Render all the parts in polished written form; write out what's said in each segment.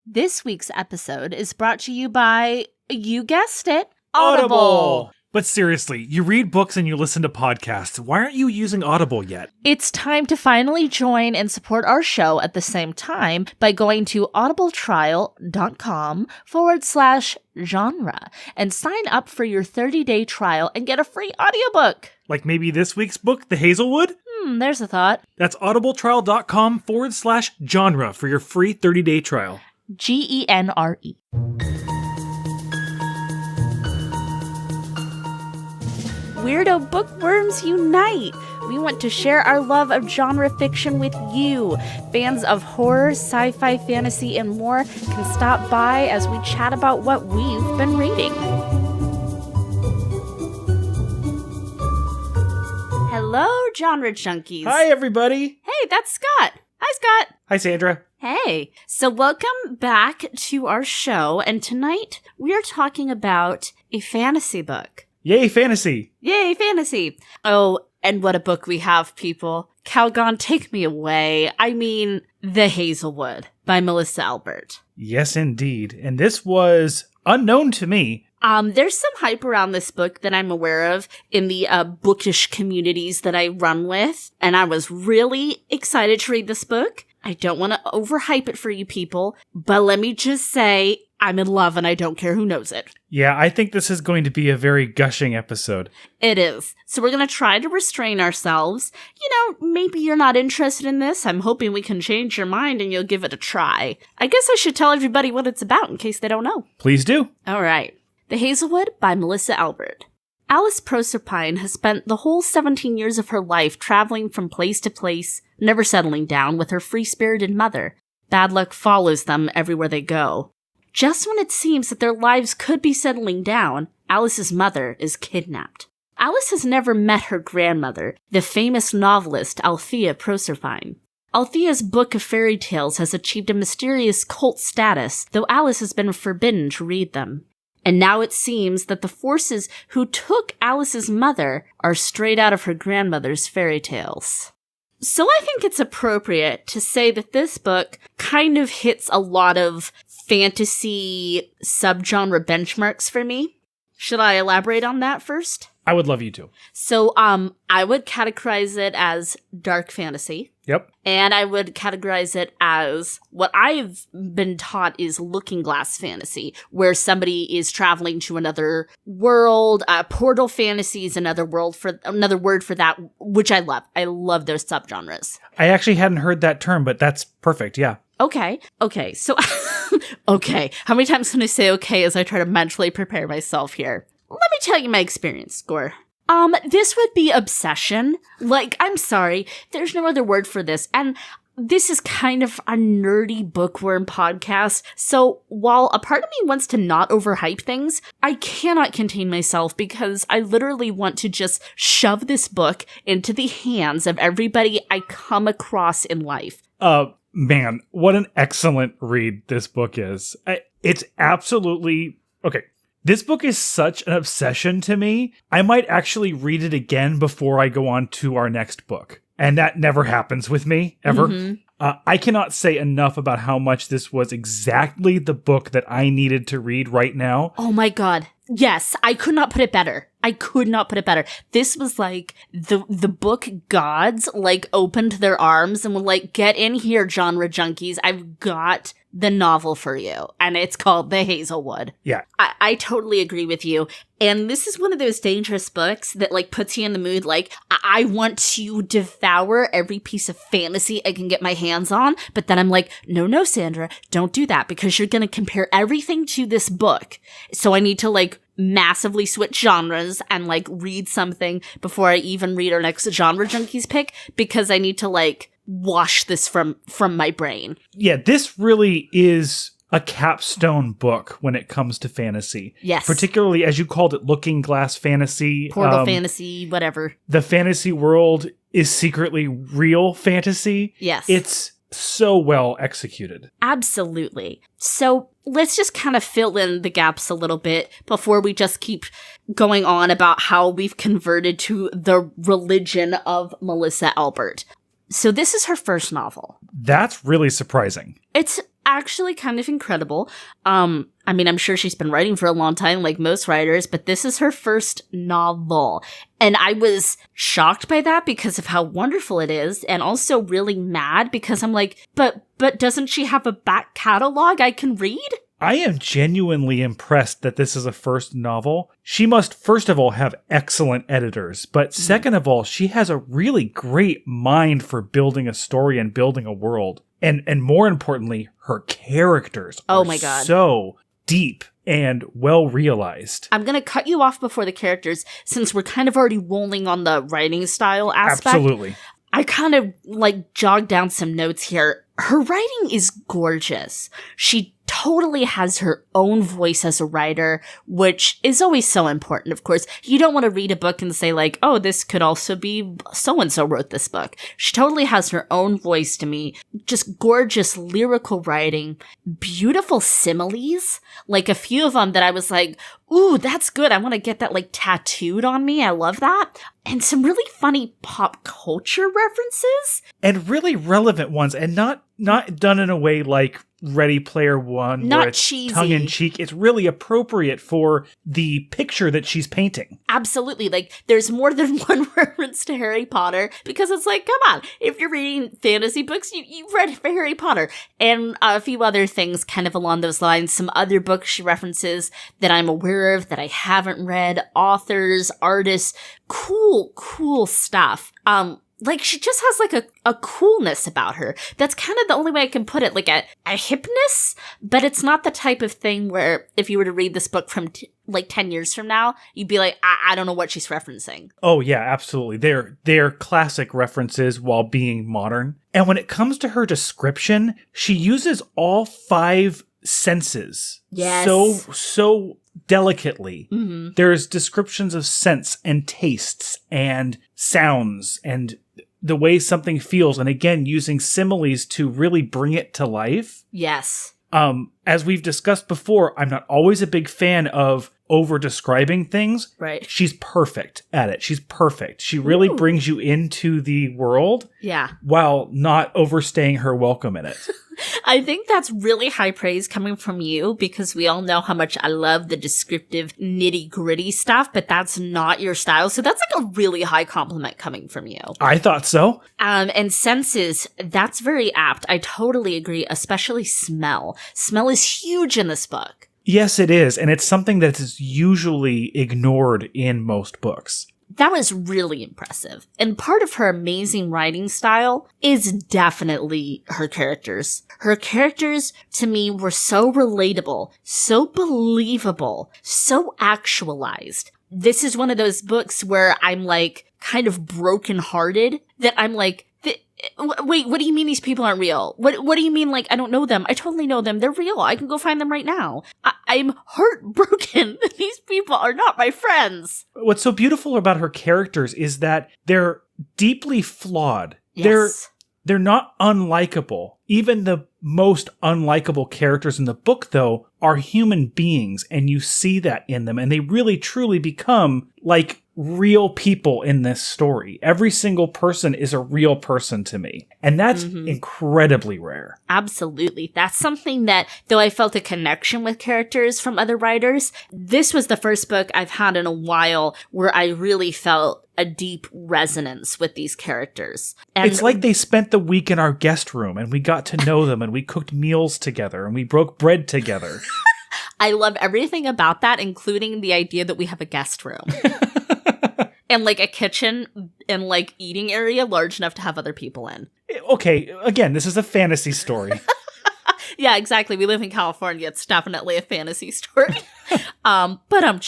This week's episode is brought to you by, you guessed it, Audible! But seriously, you read books and you listen to podcasts. Why aren't you using Audible yet? It's time to finally join and support our show at the same time by going to audibletrial.com/genre and sign up for your 30-day trial and get a free audiobook. Like maybe this week's book, The Hazel Wood? There's a thought. That's audibletrial.com/genre for your free 30-day trial. GENRE. Weirdo bookworms unite! We want to share our love of genre fiction with you. Fans of horror, sci-fi, fantasy, and more can stop by as we chat about what we've been reading. Hello, Genre Junkies. Hi, everybody. Hey, that's Scott. Hi, Scott. Hi, Sandra. Hey. So welcome back to our show, and tonight we are talking about a fantasy book. Yay, fantasy. Yay, fantasy. Oh, and what a book we have, people. Calgon, take me away. I mean, The Hazel Wood by Melissa Albert. Yes, indeed. And this was unknown to me. There's some hype around this book that I'm aware of in the bookish communities that I run with, and I was really excited to read this book. I don't want to overhype it for you people, but let me just say I'm in love and I don't care who knows it. Yeah, I think this is going to be a very gushing episode. It is. So we're going to try to restrain ourselves. You know, maybe you're not interested in this. I'm hoping we can change your mind and you'll give it a try. I guess I should tell everybody what it's about in case they don't know. Please do. All right. The Hazel Wood by Melissa Albert. Alice Proserpine has spent the whole 17 years of her life traveling from place to place, never settling down with her free-spirited mother. Bad luck follows them everywhere they go. Just when it seems that their lives could be settling down, Alice's mother is kidnapped. Alice has never met her grandmother, the famous novelist Althea Proserpine. Althea's book of fairy tales has achieved a mysterious cult status, though Alice has been forbidden to read them. And now it seems that the forces who took Alice's mother are straight out of her grandmother's fairy tales. So I think it's appropriate to say that this book kind of hits a lot of fantasy subgenre benchmarks for me. Should I elaborate on that first? I would love you to. So, I would categorize it as dark fantasy. Yep. And I would categorize it as what I've been taught is looking glass fantasy, where somebody is traveling to another world. Portal fantasy is another word for that, which I love. I love those subgenres. I actually hadn't heard that term, but that's perfect, yeah. Okay, so, okay. How many times can I say okay as I try to mentally prepare myself here? Let me tell you my experience, Gore. This would be obsession. Like, I'm sorry, there's no other word for this. And this is kind of a nerdy bookworm podcast. So while a part of me wants to not overhype things, I cannot contain myself because I literally want to just shove this book into the hands of everybody I come across in life. Man, what an excellent read this book is. It's absolutely... Okay. This book is such an obsession to me, I might actually read it again before I go on to our next book. And that never happens with me, ever. Mm-hmm. I cannot say enough about how much this was exactly the book that I needed to read right now. Oh my god. Yes, I could not put it better. This was like the book gods like opened their arms and were like, get in here, genre junkies. I've got the novel for you. And it's called The Hazel Wood. Yeah. I totally agree with you. And this is one of those dangerous books that like puts you in the mood like, I want to devour every piece of fantasy I can get my hands on. But then I'm like, no, Sandra, don't do that because you're going to compare everything to this book. So I need to like massively switch genres and like read something before I even read our next Genre Junkies pick because I need to like wash this from my brain. Yeah, this really is a capstone book when it comes to fantasy. Yes. Particularly, as you called it, looking glass fantasy. Portal fantasy, whatever. The fantasy world is secretly real fantasy. Yes. It's so well executed. Absolutely. So let's just kind of fill in the gaps a little bit before we just keep going on about how we've converted to the religion of Melissa Albert. So this is her first novel. That's really surprising. It's actually kind of incredible. I mean, I'm sure she's been writing for a long time, like most writers, but this is her first novel. And I was shocked by that because of how wonderful it is, and also really mad because I'm like, but doesn't she have a back catalog I can read? I am genuinely impressed that this is a first novel. She must, first of all, have excellent editors, but second of all, she has a really great mind for building a story and building a world. And more importantly, her characters are so deep and well realized. I'm going to cut you off before the characters, since we're kind of already rolling on the writing style aspect. Absolutely. I kind of jogged down some notes here. Her writing is gorgeous. She totally has her own voice as a writer, which is always so important, of course. You don't want to read a book and say oh, this could also be so-and-so wrote this book. She totally has her own voice to me. Just gorgeous lyrical writing, beautiful similes, a few of them that I was like, ooh, that's good. I want to get that tattooed on me. I love that. And some really funny pop culture references. And really relevant ones, and not done in a way like Ready Player One, not where it's cheesy, tongue-in-cheek. It's really appropriate for the picture that she's painting. Absolutely. There's more than one reference to Harry Potter, because it's come on, if you're reading fantasy books, you've read Harry Potter. And a few other things kind of along those lines. Some other books she references that I'm aware of that I haven't read, authors, artists, cool stuff. She just has a coolness about her. That's kind of the only way I can put it, a hipness, but it's not the type of thing where if you were to read this book from 10 years from now, you'd be I don't know what she's referencing. Oh yeah, absolutely. They're classic references while being modern. And when it comes to her description, she uses all 5 senses. Yes. So delicately. Mm-hmm. There's descriptions of scents and tastes and sounds and the way something feels, and again, using similes to really bring it to life. Yes. As we've discussed before, I'm not always a big fan of over-describing things. Right. She's perfect at it. She's perfect. She really brings you into the world. Yeah. While not overstaying her welcome in it. I think that's really high praise coming from you, because we all know how much I love the descriptive nitty-gritty stuff, but that's not your style. So that's a really high compliment coming from you. I thought so. And senses, that's very apt. I totally agree, especially smell. Smell is huge in this book. Yes, it is. And it's something that is usually ignored in most books. That was really impressive. And part of her amazing writing style is definitely her characters. Her characters, to me, were so relatable, so believable, so actualized. This is one of those books where I'm kind of brokenhearted, that I'm wait, what do you mean these people aren't real? What do you mean, I don't know them? I totally know them. They're real. I can go find them right now. I'm heartbroken that these people are not my friends. What's so beautiful about her characters is that they're deeply flawed. Yes. They're not unlikable. Even the most unlikable characters in the book, though, are human beings, and you see that in them, and they really truly become real people in this story. Every single person is a real person to me. And that's incredibly rare. Absolutely. That's something that, though I felt a connection with characters from other writers, this was the first book I've had in a while where I really felt a deep resonance with these characters. And it's like they spent the week in our guest room and we got to know them and we cooked meals together and we broke bread together. I love everything about that, including the idea that we have a guest room. And a kitchen and eating area large enough to have other people in. Okay, again, this is a fantasy story. Yeah, exactly. We live in California. It's definitely a fantasy story. But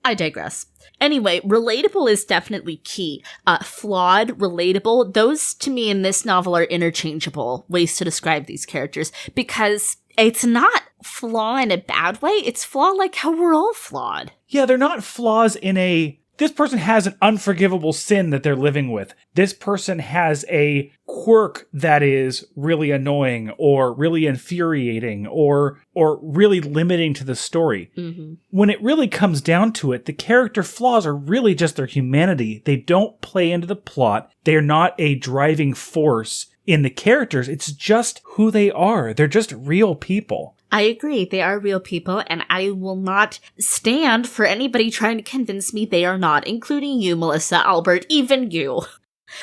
I digress. Anyway, relatable is definitely key. Flawed, relatable, those to me in this novel are interchangeable ways to describe these characters, because it's not flaw in a bad way. It's flaw how we're all flawed. Yeah, they're not flaws in a... This person has an unforgivable sin that they're living with. This person has a quirk that is really annoying or really infuriating or really limiting to the story. Mm-hmm. When it really comes down to it, the character flaws are really just their humanity. They don't play into the plot. They're not a driving force in the characters. It's just who they are. They're just real people. I agree. They are real people, and I will not stand for anybody trying to convince me they are not, including you, Melissa, Albert, even you.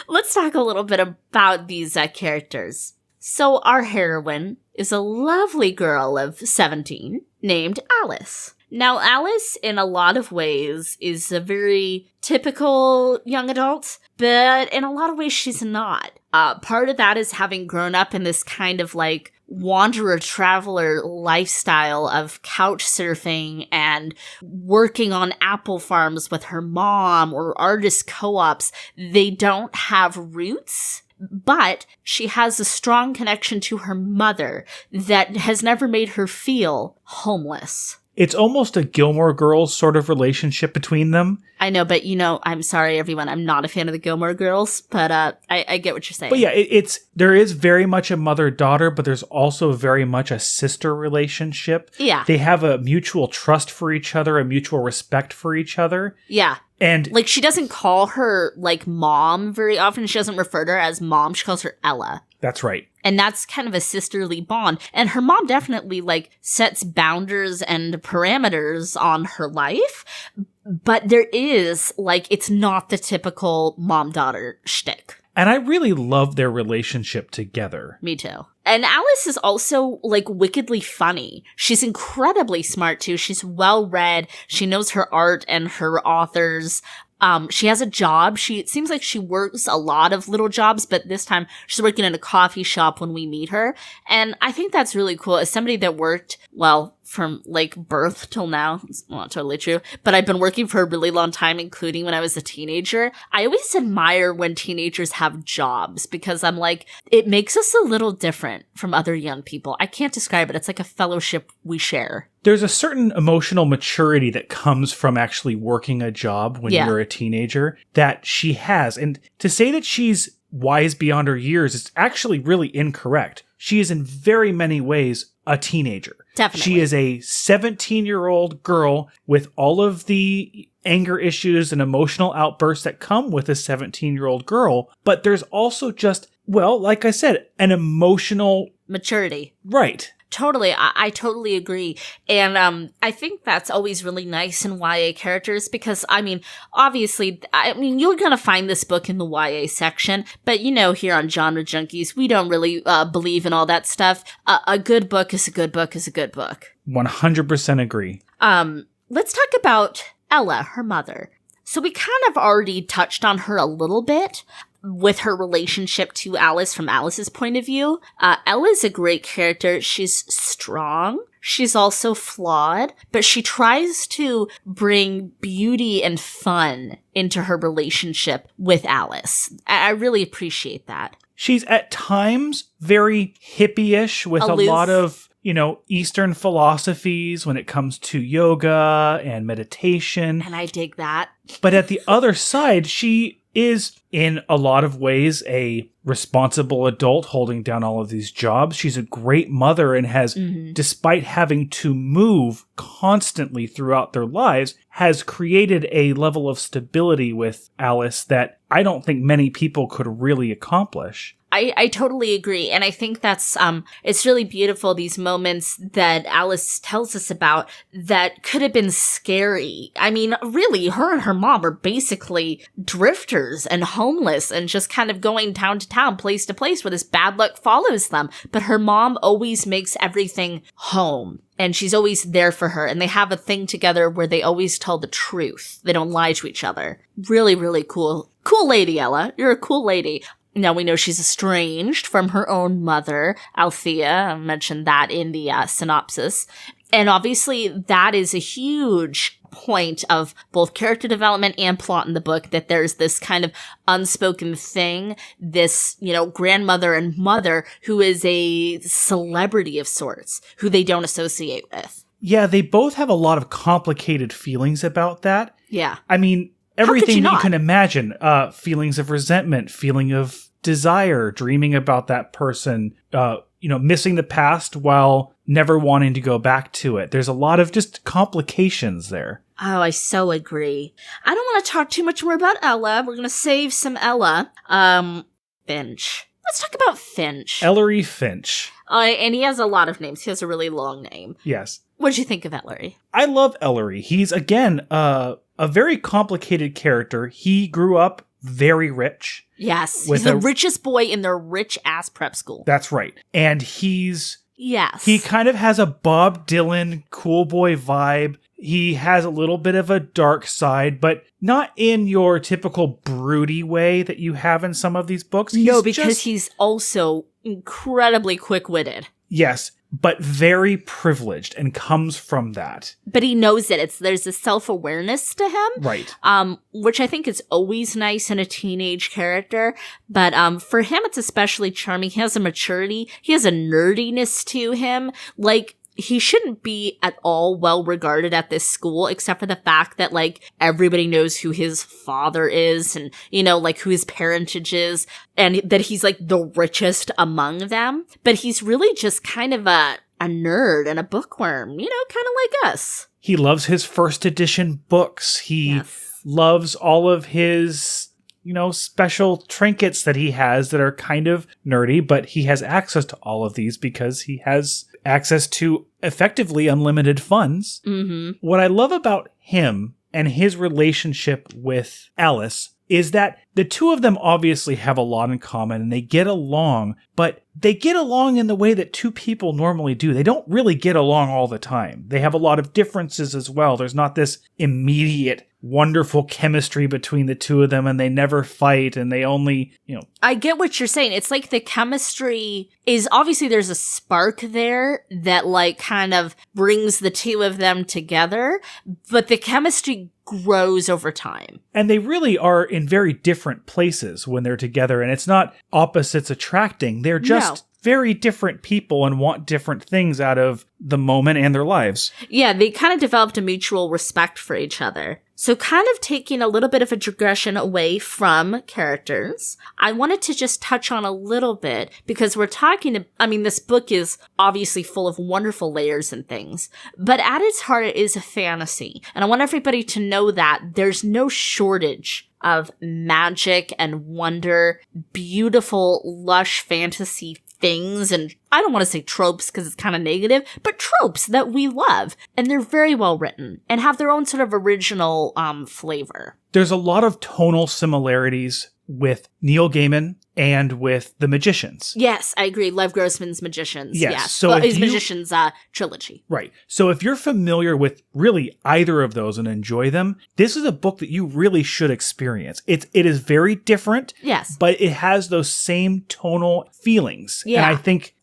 Let's talk a little bit about these characters. So our heroine is a lovely girl of 17 named Alice. Now, Alice, in a lot of ways, is a very typical young adult, but in a lot of ways, she's not. Part of that is having grown up in this kind of like wanderer traveler lifestyle of couch surfing and working on apple farms with her mom or artist co-ops. They don't have roots, but she has a strong connection to her mother that has never made her feel homeless. It's almost a Gilmore Girls sort of relationship between them. I know, but I'm sorry, everyone. I'm not a fan of the Gilmore Girls, but I get what you're saying. But yeah, there is very much a mother-daughter, but there's also very much a sister relationship. Yeah. They have a mutual trust for each other, a mutual respect for each other. Yeah. And like, she doesn't call her like mom very often. She doesn't refer to her as mom. She calls her Ella. That's right. And that's kind of a sisterly bond. And her mom definitely like sets boundaries and parameters on her life. But there is like, it's not the typical mom-daughter shtick. And I really love their relationship together. Me too. And Alice is also, like, wickedly funny. She's incredibly smart, too. She's well-read. She knows her art and her authors. She has a job. It seems like she works a lot of little jobs, but this time she's working in a coffee shop when we meet her. And I think that's really cool. As somebody that worked, well, from like birth till now, it's not totally true, but I've been working for a really long time, including when I was a teenager. I always admire when teenagers have jobs because I'm like, it makes us a little different from other young people. I can't describe it. It's like a fellowship we share. There's a certain emotional maturity that comes from actually working a job when you're a teenager that she has. And to say that she's wise beyond her years is actually really incorrect. She is in very many ways a teenager. Definitely. She is a 17-year-old girl with all of the anger issues and emotional outbursts that come with a 17-year-old girl. But there's also just, well, like I said, an emotional maturity. Right. Totally. I totally agree. And I think that's always really nice in YA characters because, obviously, you're going to find this book in the YA section, but here on Genre Junkies, we don't really believe in all that stuff. A good book is a good book is a good book. 100% agree. Let's talk about Ella, her mother. So we kind of already touched on her a little bit with her relationship to Alice from Alice's point of view. Ella's a great character. She's strong. She's also flawed, but she tries to bring beauty and fun into her relationship with Alice. I really appreciate that. She's at times very hippie-ish with aloof. A lot of Eastern philosophies when it comes to yoga and meditation. And I dig that. But at the other side, she is in a lot of ways a responsible adult holding down all of these jobs. She's a great mother and has, despite having to move constantly throughout their lives, has created a level of stability with Alice that I don't think many people could really accomplish. I totally agree. And I think that's, it's really beautiful, these moments that Alice tells us about that could have been scary. Really, her and her mom are basically drifters and homeless and just kind of going town to town, place to place where this bad luck follows them. But her mom always makes everything home. And she's always there for her. And they have a thing together where they always tell the truth. They don't lie to each other. Really, really cool. Cool lady, Ella. You're a cool lady. Now we know she's estranged from her own mother, Althea. I mentioned that in the synopsis. And obviously that is a huge point of both character development and plot in the book, that there's this kind of unspoken thing, this, grandmother and mother who is a celebrity of sorts, who they don't associate with. Yeah, they both have a lot of complicated feelings about that. Yeah. Everything you can imagine, feelings of resentment, feeling of desire, dreaming about that person, missing the past while never wanting to go back to it. There's a lot of just complications there. Oh, I so agree. I don't want to talk too much more about Ella. We're going to save some Ella. Binge. Let's talk about Finch. Ellery Finch. And he has a lot of names. He has a really long name. Yes. What'd you think of Ellery? I love Ellery. He's, again, a very complicated character. He grew up very rich. Yes. He's the richest boy in their rich-ass prep school. That's right. And he's... Yes. He kind of has a Bob Dylan cool boy vibe. He has a little bit of a dark side, but not in your typical broody way that you have in some of these books. He's also incredibly quick-witted. Yes, but very privileged and comes from that. But he knows it. There's a self-awareness to him. Right. Which I think is always nice in a teenage character. But for him, it's especially charming. He has a maturity. He has a nerdiness to him. Like, he shouldn't be at all well regarded at this school, except for the fact that, like, everybody knows who his father is and, you know, like, who his parentage is, and that he's, like, the richest among them. But he's really just kind of a nerd and a bookworm, you know, kind of like us. He loves his first edition books. He loves all of his, you know, special trinkets that he has that are kind of nerdy, but he has access to all of these because he has access to effectively unlimited funds. Mm-hmm. What I love about him and his relationship with Alice is that the two of them obviously have a lot in common and they get along, but they get along in the way that two people normally do. They don't really get along all the time. They have a lot of differences as well. There's not this immediate wonderful chemistry between the two of them, and they never fight, and they only, you know. I get what you're saying. It's like the chemistry is obviously there's a spark there that like kind of brings the two of them together, but the chemistry grows over time. And they really are in very different places when they're together, and it's not opposites attracting. They're just very different people and want different things out of the moment and their lives. Yeah, they kind of developed a mutual respect for each other. So kind of taking a little bit of a digression away from characters, I wanted to just touch on a little bit because we're talking, I mean, this book is obviously full of wonderful layers and things, but at its heart it is a fantasy. And I want everybody to know that there's no shortage of magic and wonder, beautiful, lush fantasy things, and I don't want to say tropes because it's kind of negative, but tropes that we love. And they're very well written and have their own sort of original flavor. There's a lot of tonal similarities with Neil Gaiman and with The Magicians. Yes, I agree. Lev Grossman's Magicians. Yes. So his Magicians trilogy. Right. So if you're familiar with really either of those and enjoy them, this is a book that you really should experience. It is very different. Yes. But it has those same tonal feelings. Yeah. And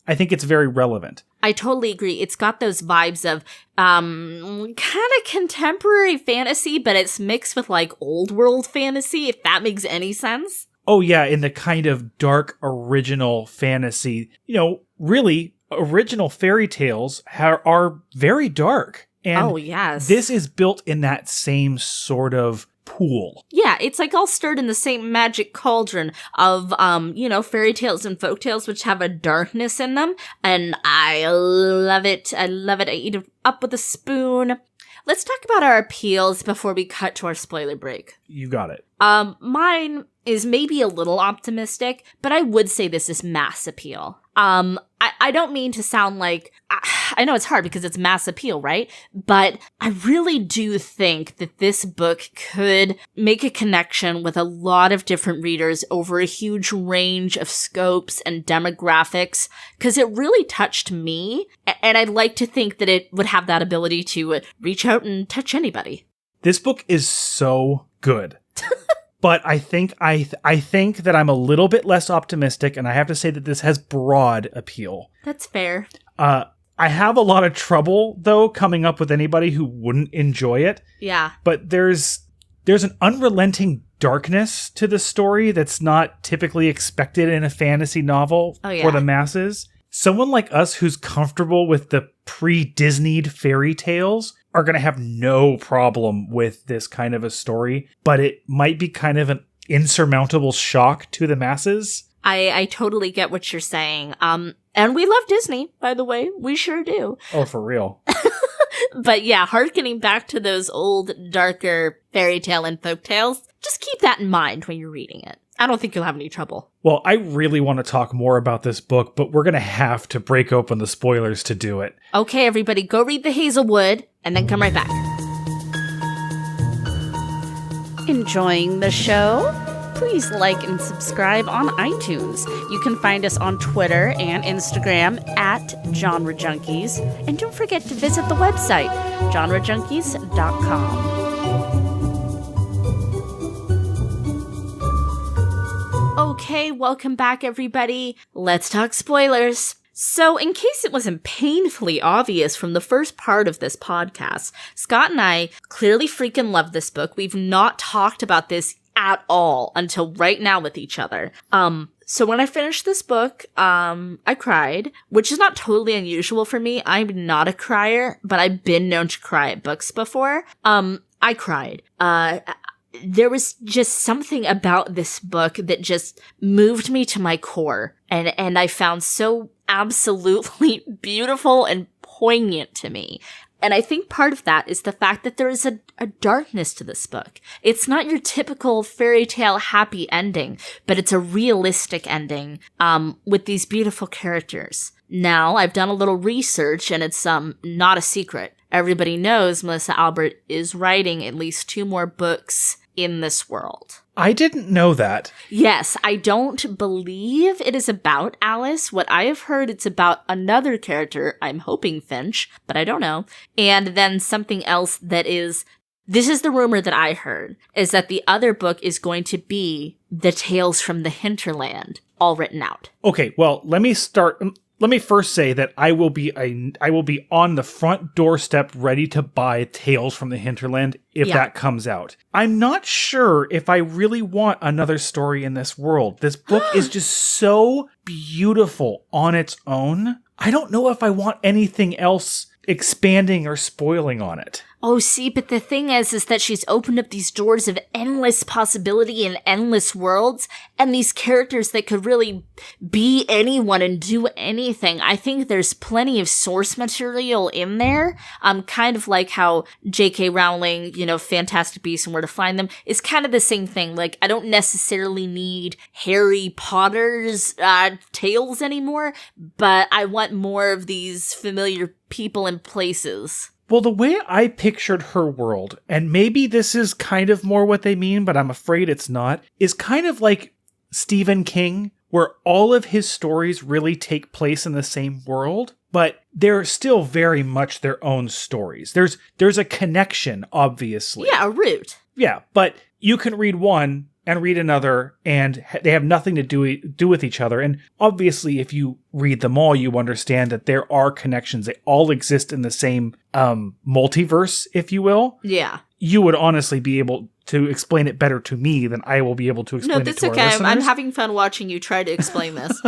I think it's very relevant. I totally agree. It's got those vibes of kind of contemporary fantasy, but it's mixed with like old world fantasy, if that makes any sense. Oh yeah, in the kind of dark original fantasy. You know, really, original fairy tales are very dark. And yes. This is built in that same sort of pool. Yeah, it's like all stirred in the same magic cauldron of, fairy tales and folk tales, which have a darkness in them. And I love it. I love it. I eat it up with a spoon. Let's talk about our appeals before we cut to our spoiler break. You got it. Mine is maybe a little optimistic, but I would say this is mass appeal. I don't mean to sound like, I know it's hard because it's mass appeal, right? But I really do think that this book could make a connection with a lot of different readers over a huge range of scopes and demographics, because it really touched me, and I'd like to think that it would have that ability to reach out and touch anybody. This book is so good. But I think that I'm a little bit less optimistic, and I have to say that this has broad appeal. That's fair. I have a lot of trouble, though, coming up with anybody who wouldn't enjoy it. Yeah. But there's an unrelenting darkness to the story that's not typically expected in a fantasy novel for the masses. Someone like us who's comfortable with the pre-Disneyed fairy tales are going to have no problem with this kind of a story, but it might be kind of an insurmountable shock to the masses. I totally get what you're saying. And we love Disney, by the way. We sure do. Oh, for real. But yeah, hearkening back to those old, darker fairy tale and folk tales, just keep that in mind when you're reading it. I don't think you'll have any trouble. Well, I really want to talk more about this book, but we're going to have to break open the spoilers to do it. Okay, everybody, go read the Hazel Wood and then come right back. Enjoying the show? Please like and subscribe on iTunes. You can find us on Twitter and Instagram at Genre Junkies. And don't forget to visit the website, genrejunkies.com. Okay, welcome back, everybody. Let's talk spoilers. So, in case it wasn't painfully obvious from the first part of this podcast, Scott and I clearly freaking love this book. We've not talked about this at all until right now with each other. So when I finished this book, I cried, which is not totally unusual for me. I'm not a crier, but I've been known to cry at books before. I cried. There was just something about this book that just moved me to my core, and I found so absolutely beautiful and poignant to me. And I think part of that is the fact that there is a darkness to this book. It's not your typical fairy tale happy ending, but it's a realistic ending, with these beautiful characters. Now, I've done a little research, and it's, not a secret. Everybody knows Melissa Albert is writing at least 2 more books in this world. I didn't know that. Yes, I don't believe it is about Alice. What I have heard, it's about another character. I'm hoping Finch, but I don't know. And then something else that is, this is the rumor that I heard, is that the other book is going to be the Tales from the Hinterland, all written out. Okay, well, let me first say that I will be on the front doorstep ready to buy Tales from the Hinterland if that comes out. I'm not sure if I really want another story in this world. This book is just so beautiful on its own. I don't know if I want anything else expanding or spoiling on it. Oh, see, but the thing is that she's opened up these doors of endless possibility and endless worlds, and these characters that could really be anyone and do anything. I think there's plenty of source material in there. Kind of like how J.K. Rowling, Fantastic Beasts and Where to Find Them is kind of the same thing. Like, I don't necessarily need Harry Potter's tales anymore, but I want more of these familiar people and places. Well, the way I pictured her world, and maybe this is kind of more what they mean, but I'm afraid it's not, is kind of like Stephen King, where all of his stories really take place in the same world, but they're still very much their own stories. There's a connection, obviously. Yeah, a root. Yeah, but you can read one and read another, and they have nothing to do with each other. And obviously, if you read them all, you understand that there are connections. They all exist in the same multiverse, if you will. Yeah. You would honestly be able to explain it better to me than I will be able to explain it to our listeners. No, that's okay. I'm having fun watching you try to explain this.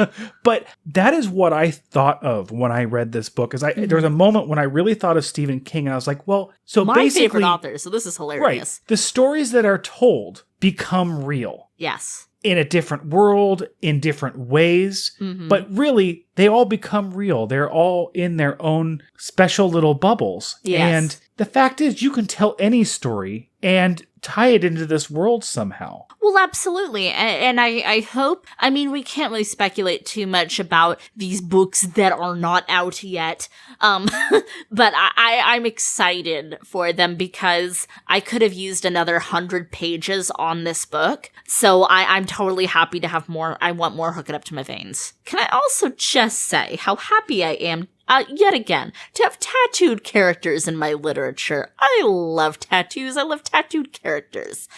But that is what I thought of when I read this book. There was a moment when I really thought of Stephen King, and I was like, well, so my basically... favorite author, so this is hilarious. Right. The stories that are told become real. Yes. In a different world, in different ways. Mm-hmm. But really, they all become real. They're all in their own special little bubbles. Yes. And the fact is, you can tell any story and tie it into this world somehow. Well, absolutely. And I hope, we can't really speculate too much about these books that are not out yet. But I'm excited for them because I could have used another 100 pages on this book. So I'm totally happy to have more. I want more Hook It Up to My Veins. Can I also just say how happy I am yet again, to have tattooed characters in my literature. I love tattoos. I love tattooed characters.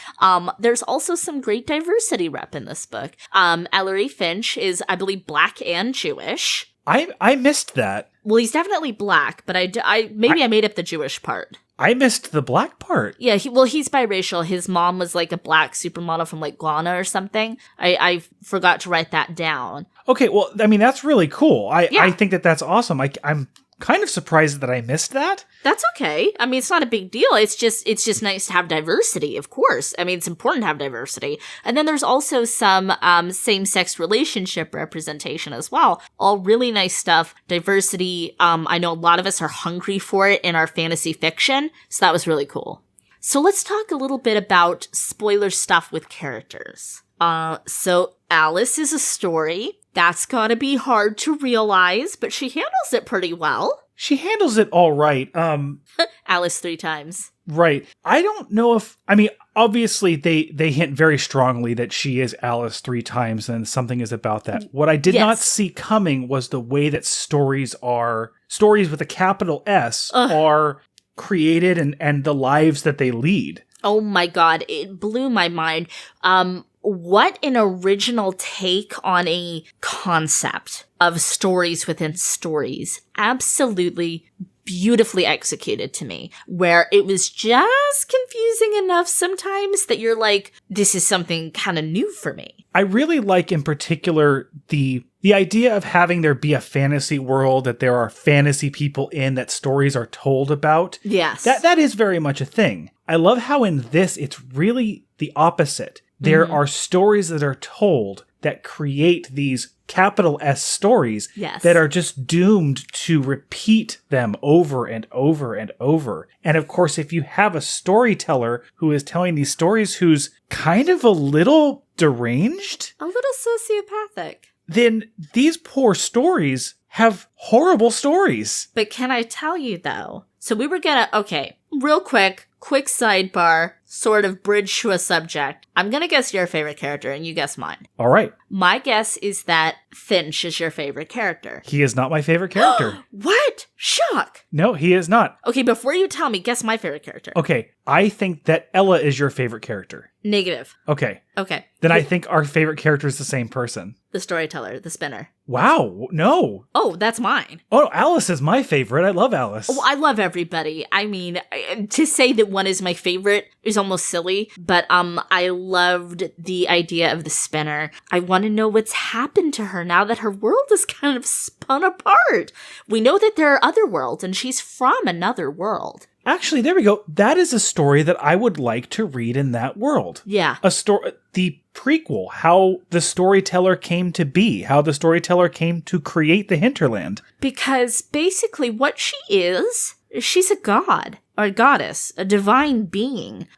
There's also some great diversity rep in this book. Ellery Finch is, I believe, Black and Jewish. I missed that. Well, he's definitely Black, but I made up the Jewish part. I missed the Black part. Yeah, he's biracial. His mom was like a Black supermodel from like Ghana or something. I forgot to write that down. Okay, well, that's really cool. I think that's awesome. I'm kind of surprised that I missed that. That's okay. It's not a big deal. It's just nice to have diversity, of course. It's important to have diversity. And then there's also some same-sex relationship representation as well. All really nice stuff. Diversity, I know a lot of us are hungry for it in our fantasy fiction, so that was really cool. So let's talk a little bit about spoiler stuff with characters. So Alice is a story. That's gotta be hard to realize, but she handles it pretty well. She handles it all right. Alice 3 times. Right. I don't know if, I mean, obviously they hint very strongly that she is Alice 3 times and something is about that. What I did not see coming was the way that stories with a capital S are created and the lives that they lead. Oh my god, it blew my mind. What an original take on a concept of stories within stories. Absolutely beautifully executed to me, where it was just confusing enough sometimes that you're like, this is something kind of new for me. I really like in particular the idea of having there be a fantasy world that there are fantasy people in that stories are told about. Yes. That is very much a thing. I love how in this it's really the opposite. There are stories that are told that create these capital S stories that are just doomed to repeat them over and over and over. And of course, if you have a storyteller who is telling these stories who's kind of a little deranged, a little sociopathic, then these poor stories have horrible stories. But can I tell you though? So we were real quick sidebar, sort of bridge to a subject. I'm gonna guess your favorite character and you guess mine. All right. My guess is that Finch is your favorite character. He is not my favorite character. What? Shock. No, he is not. Okay, before you tell me, guess my favorite character. Okay, I think that Ella is your favorite character. Negative. Okay. Then I think our favorite character is the same person. The storyteller, the spinner. Wow, no. Oh, that's mine. Oh, Alice is my favorite. I love Alice. Oh, I love everybody. I mean, to say that one is my favorite is almost silly, but I loved the idea of the spinner. I want to know what's happened to her now that her world is kind of spun apart. We know that there are other worlds, and she's from another world. Actually, there we go. That is a story that I would like to read in that world. Yeah. The prequel, how the storyteller came to be, how the storyteller came to create the hinterland. Because basically what she is, she's a god, or a goddess, a divine being.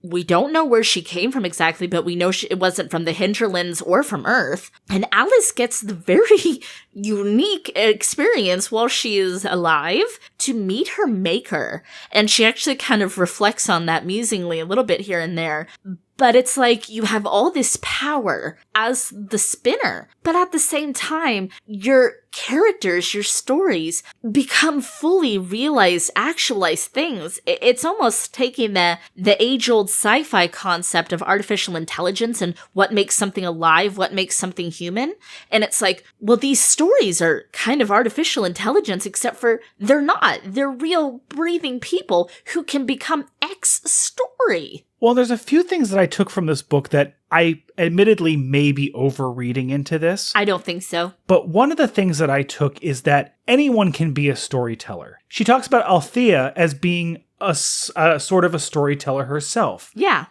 We don't know where she came from exactly, but we know it wasn't from the hinterlands or from Earth. And Alice gets the very unique experience while she is alive to meet her maker. And she actually kind of reflects on that musingly a little bit here and there. But it's like you have all this power as the spinner, but at the same time, your characters, your stories become fully realized, actualized things. It's almost taking the age-old sci-fi concept of artificial intelligence and what makes something alive, what makes something human. And it's like, well, these stories are kind of artificial intelligence, except for they're not. They're real breathing people who can become X story. Well, there's a few things that I took from this book that I admittedly may be overreading into this. I don't think so. But one of the things that I took is that anyone can be a storyteller. She talks about Althea as being a sort of a storyteller herself. Yeah.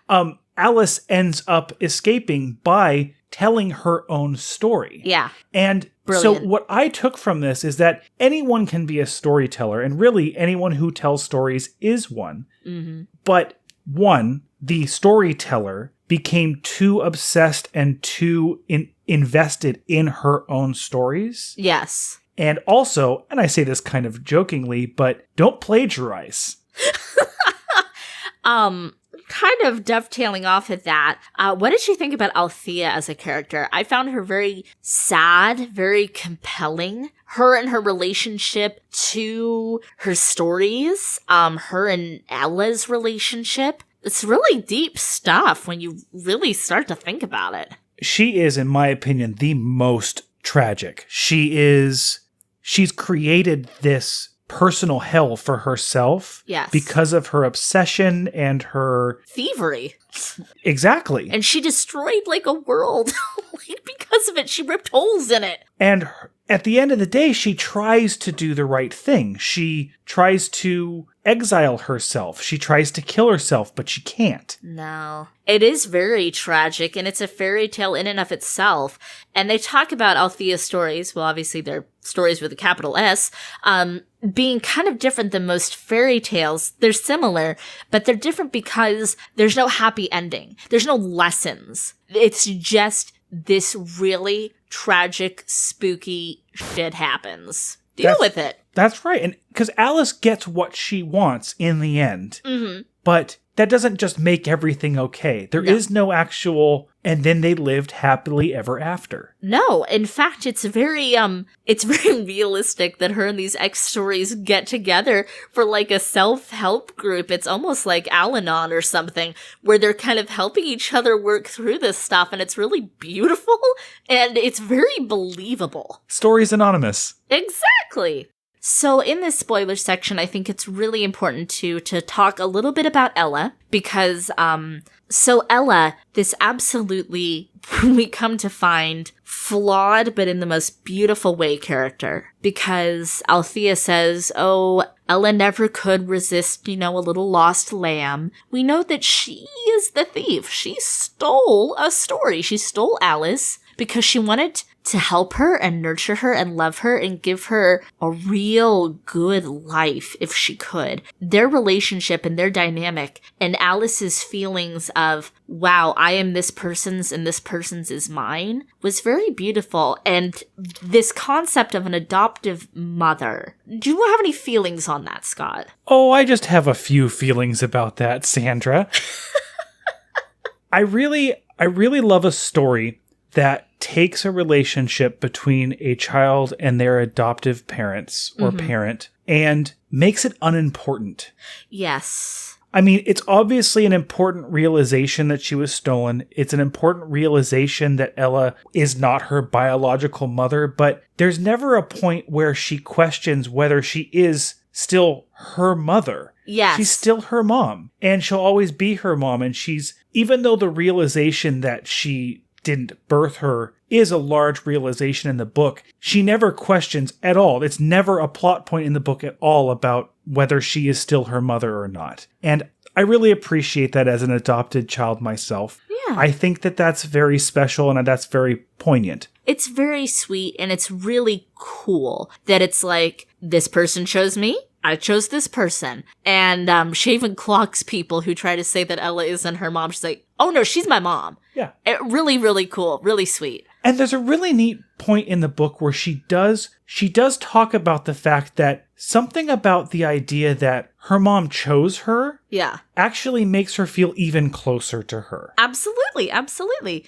Alice ends up escaping by telling her own story. Yeah. And brilliant. So what I took from this is that anyone can be a storyteller, and really anyone who tells stories is one. Mm-hmm. But one, the storyteller became too obsessed and too invested in her own stories. Yes. And also, and I say this kind of jokingly, but don't plagiarize. Kind of dovetailing off of that, what did you think about Althea as a character? I found her very sad, very compelling. Her and her relationship to her stories, her and Ella's relationship. It's really deep stuff when you really start to think about it. She is, in my opinion, the most tragic. She's created this personal hell for herself. Yes. Because of her obsession and her thievery. Exactly. And she destroyed like a world. Like because of it, she ripped holes in it. And at the end of the day, she tries to do the right thing. She tries to exile herself. She tries to kill herself, but she can't. No. It is very tragic, and it's a fairy tale in and of itself. And they talk about Althea's stories, well, obviously they're stories with a capital S, being kind of different than most fairy tales. They're similar, but they're different because there's no happy ending. There's no lessons. It's just this really tragic, spooky shit happens. Deal with it. That's right. And because Alice gets what she wants in the end. Mm-hmm. But that doesn't just make everything okay. There is no actual, and then they lived happily ever after. No, in fact, it's very realistic that her and these ex stories get together for like a self-help group. It's almost like Al-Anon or something, where they're kind of helping each other work through this stuff, and it's really beautiful, and it's very believable. Stories Anonymous. Exactly. So in this spoiler section, I think it's really important to talk a little bit about Ella, because, so Ella, this absolutely, we come to find, flawed, but in the most beautiful way character, because Althea says, oh, Ella never could resist, a little lost lamb. We know that she is the thief. She stole a story. She stole Alice because she wanted to help her and nurture her and love her and give her a real good life if she could. Their relationship and their dynamic and Alice's feelings of, wow, I am this person's and this person's is mine, was very beautiful. And this concept of an adoptive mother, do you have any feelings on that, Scott? Oh, I just have a few feelings about that, Sandra. I really love a story that takes a relationship between a child and their adoptive parents or parent and makes it unimportant. Yes. I mean, it's obviously an important realization that she was stolen. It's an important realization that Ella is not her biological mother, but there's never a point where she questions whether she is still her mother. Yes. She's still her mom, and she'll always be her mom. And even though the realization that she didn't birth her is a large realization in the book, she never questions at all. It's never a plot point in the book at all about whether she is still her mother or not. And I really appreciate that as an adopted child myself. Yeah. I think that that's very special and that's very poignant. It's very sweet, and it's really cool that it's like, this person chose me, I chose this person. And she even clocks people who try to say that Ella isn't her mom. She's like, oh no, she's my mom. Yeah. Really, really cool. Really sweet. And there's a really neat point in the book where she does talk about the fact that something about the idea that her mom chose her actually makes her feel even closer to her. Absolutely. Absolutely.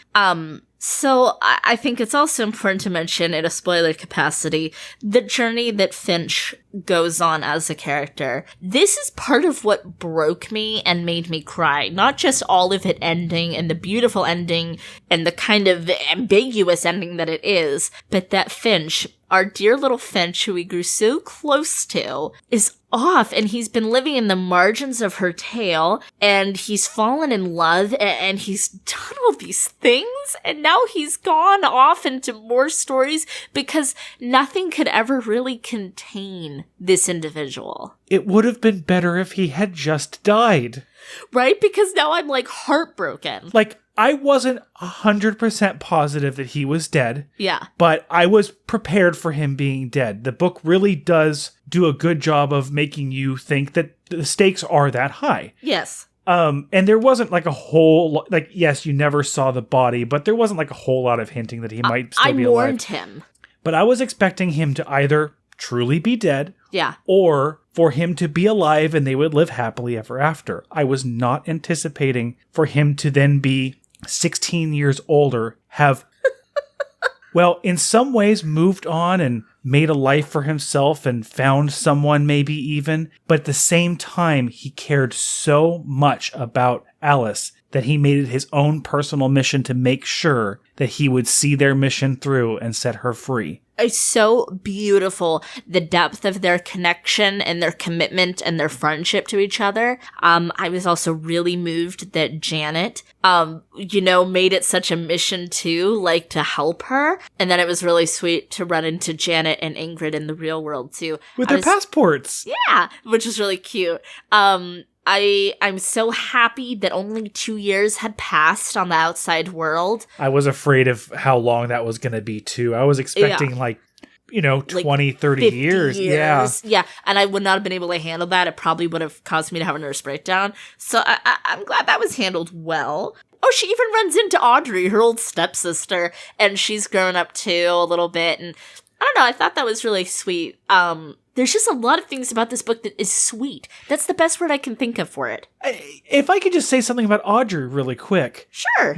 So I think it's also important to mention, in a spoiler capacity, the journey that Finch goes on as a character. This is part of what broke me and made me cry. Not just all of it ending and the beautiful ending and the kind of ambiguous ending that it is, but that Finch, our dear little Finch, who we grew so close to, is off, and he's been living in the margins of her tale, and he's fallen in love, and he's done all these things, and now he's gone off into more stories because nothing could ever really contain this individual. It would have been better if he had just died. Right? Because now I'm like heartbroken. Like, I wasn't 100% positive that he was dead. Yeah. But I was prepared for him being dead. The book really does do a good job of making you think that the stakes are that high. Yes. And there wasn't like a whole, like, yes, you never saw the body, but there wasn't like a whole lot of hinting that he might still be alive. I warned him. But I was expecting him to either truly be dead. Yeah. Or for him to be alive and they would live happily ever after. I was not anticipating for him to then be 16 years older, have, well, in some ways moved on and made a life for himself and found someone maybe even, but at the same time, he cared so much about Alice that he made it his own personal mission to make sure that he would see their mission through and set her free. It's so beautiful, the depth of their connection and their commitment and their friendship to each other. I was also really moved that Janet, made it such a mission too, like to help her. And then it was really sweet to run into Janet and Ingrid in the real world too. With their passports. Yeah, which was really cute. I'm so happy that only 2 years had passed on the outside world. I was afraid of how long that was going to be, too. I was expecting, 20, 30 years. Yeah, and I would not have been able to handle that. It probably would have caused me to have a nervous breakdown. So I'm glad that was handled well. Oh, she even runs into Audrey, her old stepsister, and she's grown up, too, a little bit. And I don't know, I thought that was really sweet. There's just a lot of things about this book that is sweet. That's the best word I can think of for it. If I could just say something about Audrey really quick. Sure.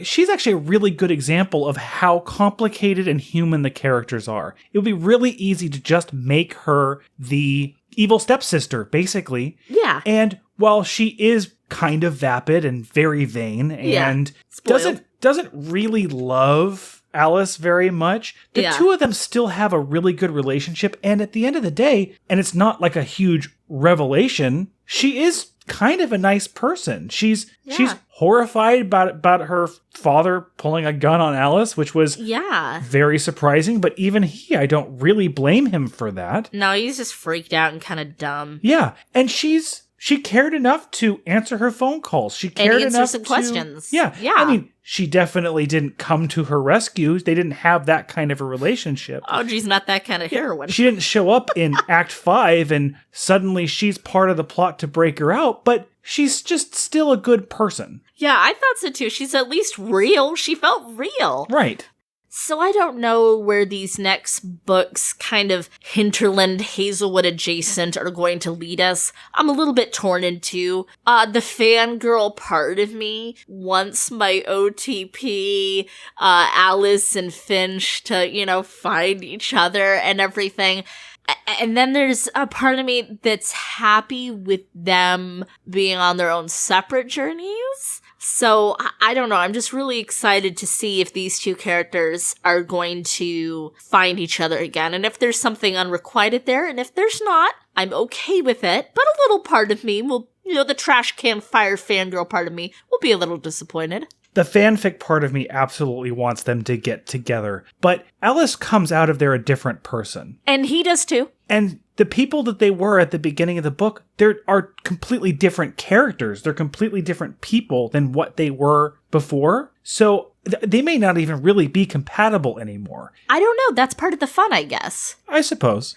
She's actually a really good example of how complicated and human the characters are. It would be really easy to just make her the evil stepsister, basically. Yeah. And while she is kind of vapid and very vain and doesn't really love Alice very much, the two of them still have a really good relationship, and at the end of the day, and it's not like a huge revelation, she is kind of a nice person. She's horrified about her father pulling a gun on Alice, which was very surprising, but even I don't really blame him for that. No, he's just freaked out and kind of dumb. Yeah, and she cared enough to answer her phone calls. She cared enough some questions. Yeah. I mean, she definitely didn't come to her rescue. They didn't have that kind of a relationship. Audrey's not that kind of heroine. She didn't show up in Act 5 and suddenly she's part of the plot to break her out, but she's just still a good person. Yeah, I thought so too. She's at least real. She felt real. Right. So I don't know where these next books, kind of hinterland Hazelwood adjacent, are going to lead us. I'm a little bit torn in two. The fangirl part of me wants my OTP, Alice and Finch to, find each other and everything. And then there's a part of me that's happy with them being on their own separate journeys. So, I don't know. I'm just really excited to see if these two characters are going to find each other again. And if there's something unrequited there, and if there's not, I'm okay with it. But a little part of me will, the trash can fire fangirl part of me will be a little disappointed. The fanfic part of me absolutely wants them to get together. But Alice comes out of there a different person. And he does too. And the people that they were at the beginning of the book, they are completely different characters. They're completely different people than what they were before. So they may not even really be compatible anymore. I don't know. That's part of the fun, I guess. I suppose.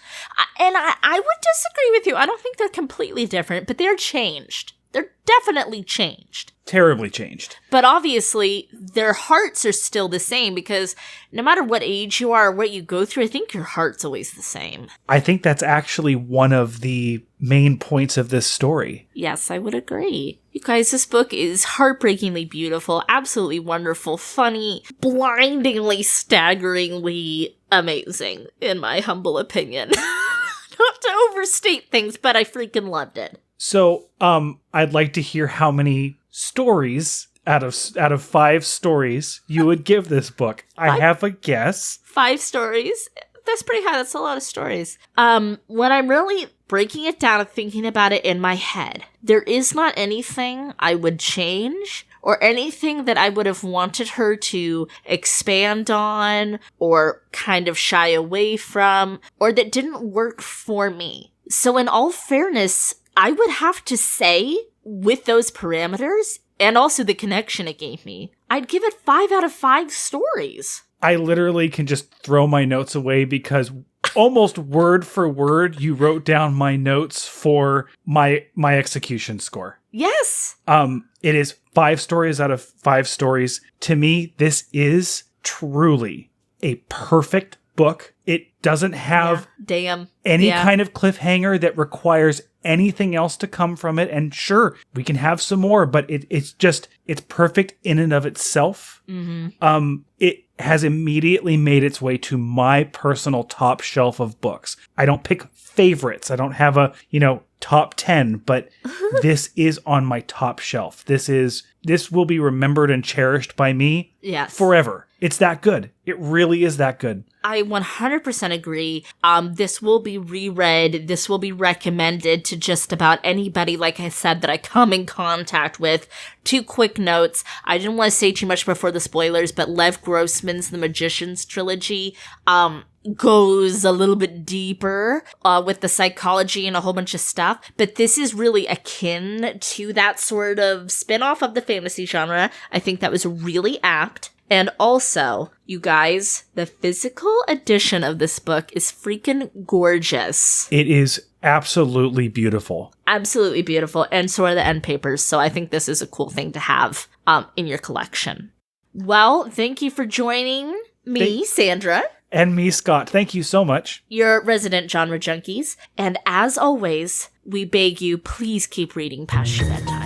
And I would disagree with you. I don't think they're completely different, but they're changed. They're definitely changed. Terribly changed. But obviously, their hearts are still the same because no matter what age you are or what you go through, I think your heart's always the same. I think that's actually one of the main points of this story. Yes, I would agree. You guys, this book is heartbreakingly beautiful, absolutely wonderful, funny, blindingly, staggeringly amazing, in my humble opinion. Not to overstate things, but I freaking loved it. So, I'd like to hear how many stories out of 5 stories you would give this book. I have a guess. 5 stories? That's pretty high. That's a lot of stories. When I'm really breaking it down and thinking about it in my head, there is not anything I would change or anything that I would have wanted her to expand on or kind of shy away from or that didn't work for me. So in all fairness, I would have to say, with those parameters, and also the connection it gave me, I'd give it 5 out of 5 stories. I literally can just throw my notes away because almost word for word, you wrote down my notes for my execution score. Yes. It is 5 stories out of 5 stories. To me, this is truly a perfect book. It doesn't have any kind of cliffhanger that requires anything else to come from it. And sure, we can have some more, but it's perfect in and of itself. Mm-hmm. It has immediately made its way to my personal top shelf of books. I don't pick favorites. I don't have top 10, but this is on my top shelf. This will be remembered and cherished by me forever. It's that good. It really is that good. I 100% agree. This will be reread. This will be recommended to just about anybody, like I said, that I come in contact with. 2 quick notes. I didn't want to say too much before the spoilers, but Lev Grossman's The Magician's trilogy goes a little bit deeper with the psychology and a whole bunch of stuff. But this is really akin to that sort of spin-off of the fantasy genre. I think that was really apt. And also, you guys, the physical edition of this book is freaking gorgeous. It is absolutely beautiful. Absolutely beautiful. And so are the end papers. So I think this is a cool thing to have in your collection. Well, thank you for joining me, Sandra. And me, Scott. Thank you so much. Your resident genre junkies. And as always, we beg you, please keep reading past your bedtime.